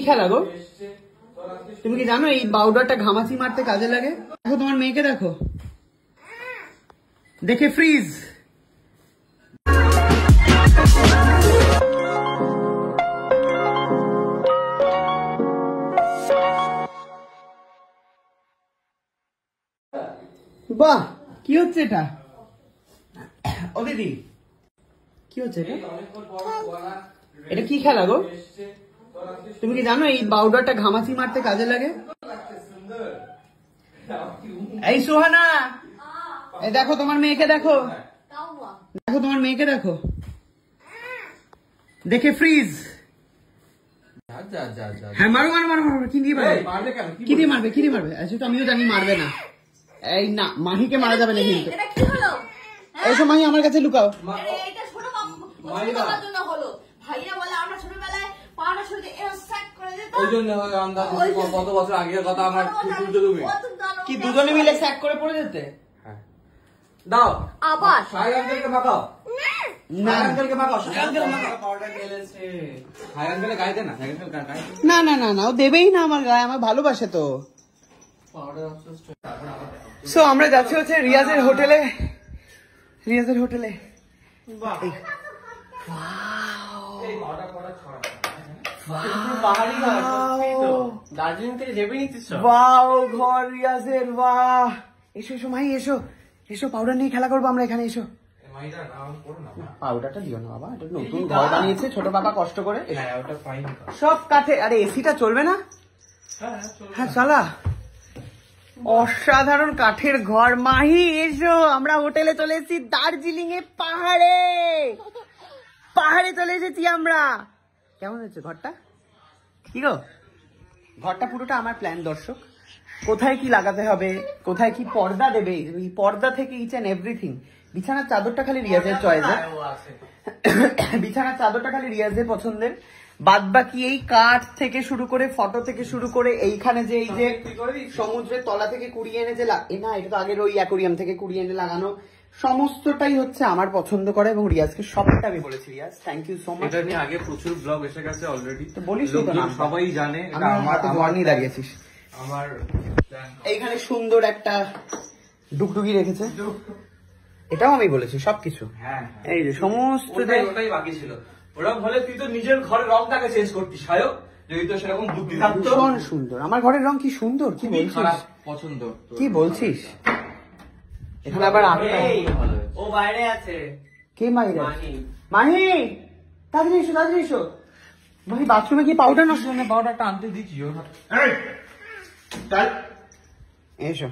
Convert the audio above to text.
খেলা গো? তুমি কি জানো এই পাউডারটা ঘামাচি মারতে কাজে লাগে? দেখো তোমার মেয়েকে, দেখো, দেখে ফ্রিজ। বাহ, কি হচ্ছে এটা? ও দিদি, কি হচ্ছে এটা? এটা কি খেলা গো? তুমি কি জানো এই পাউডারটা ঘামাচি মারতে কাজে লাগে? এই সোহানা, এই দেখো তোমার মেয়েকে, দেখো, দেখো তোমার মেয়েকে, দেখো, দেখে ফ্রিজ। হ্যাঁ, মারো মারো মারো মারো। কি দিয়ে মারবে? কি দিয়ে মারবে? কি দিয়ে মারবে? আচ্ছা, তো আমিও জানি মারবে না। এই না, মাহিকে মারা যাবে না কিন্তু। এইসব মাহি আমার কাছে লুকাও। কত বছর আগের কথা আমার কি দুজনে মিলে স্যাক করে পড়ে যেতে? দাও আবার সাই আঙ্কেলকে মাখাও। না না না না না, ও দেবেই না আমার গায়ে, আমার ভালোবাসে তো। সো আমরা যাচ্ছি হচ্ছে রিয়াজের হোটেলে। রিয়াজের হোটেলে দার্জিলিং থেকে ভেবে নিচ্ছিস? বাহ, ঘর রিয়াজের, বাহ। এসো এসো মাহি, এসো এসো, পাউডার নিয়ে খেলা করবো আমরা এখানে। এসো, পাউডারটা দিও না বাবা, এটা নতুন ঘর বানিয়েছে ছোট বাবা কষ্ট করে, সব কাঠে। আরে এসিটা চলবে না? হ্যাঁ চালা। অসাধারণ কাঠের ঘর। মাহি এসো, আমরা হোটেলে চলে এসেছি দার্জিলিং এ, পাহাড়ে। পাহাড়ে চলে এসেছি আমরা। কেমন হচ্ছে ঘরটা? কি গো, ঘরটা পুরোটা আমার প্ল্যান দর্শক। কোথায় কি লাগাতে হবে, কোথায় কি পর্দা দেবে, এই পর্দা থেকে ইচ অ্যান্ড এভরিথিং। বিছানার চাদরটা খালি রিয়াজের চয়েসের, বিছানার চাদরটা খালি রিয়াজের পছন্দের। বাদ বাকি এই কাঠ থেকে শুরু করে, ফটো থেকে শুরু করে, এইখানে যে এই যে সমুদ্রের তলা থেকে কুড়িয়ে এনে যে না, এটা তো আগের ওই অ্যাকোরিয়াম থেকে কুড়িয়ে এনে লাগানো, সমস্তটাই হচ্ছে আমার পছন্দ করে। এবং রিয়াজকে সবটা আমি বলেছি, Riyaz thank you so much. এটা নিয়ে আগে প্রচুর ব্লগ এসে গেছে অলরেডি, তো বলিস সবাই জানে। আমার নিয়ে দাঁড়িয়েছিস। আমার এইখানে সুন্দর একটা ডুগডুগি রেখেছে, এটাও আমি বলেছি সবকিছু। হ্যাঁ, এই যে সমস্ত, ওটাই বাকি ছিল। ওরকম হলে তুই তো নিজের ঘরের রংটাকে চেঞ্জ করতিস সায়ক, যদি তো সেরকম বুদ্ধি থাকতো। ভীষণ সুন্দর আমার ঘরের রং, কি সুন্দর, কি বলছিস? পছন্দ, কি বলছিস? এখানে আবার ও বাইরে আছে। কে মাহি? মাহি তাড়াতাড়ি এসো, তাড়াতাড়ি এসো। মাহি বাথরুমে কি পাউডার নষ্ট? পাউডারটা আনতে দিচ্ছি। এসো।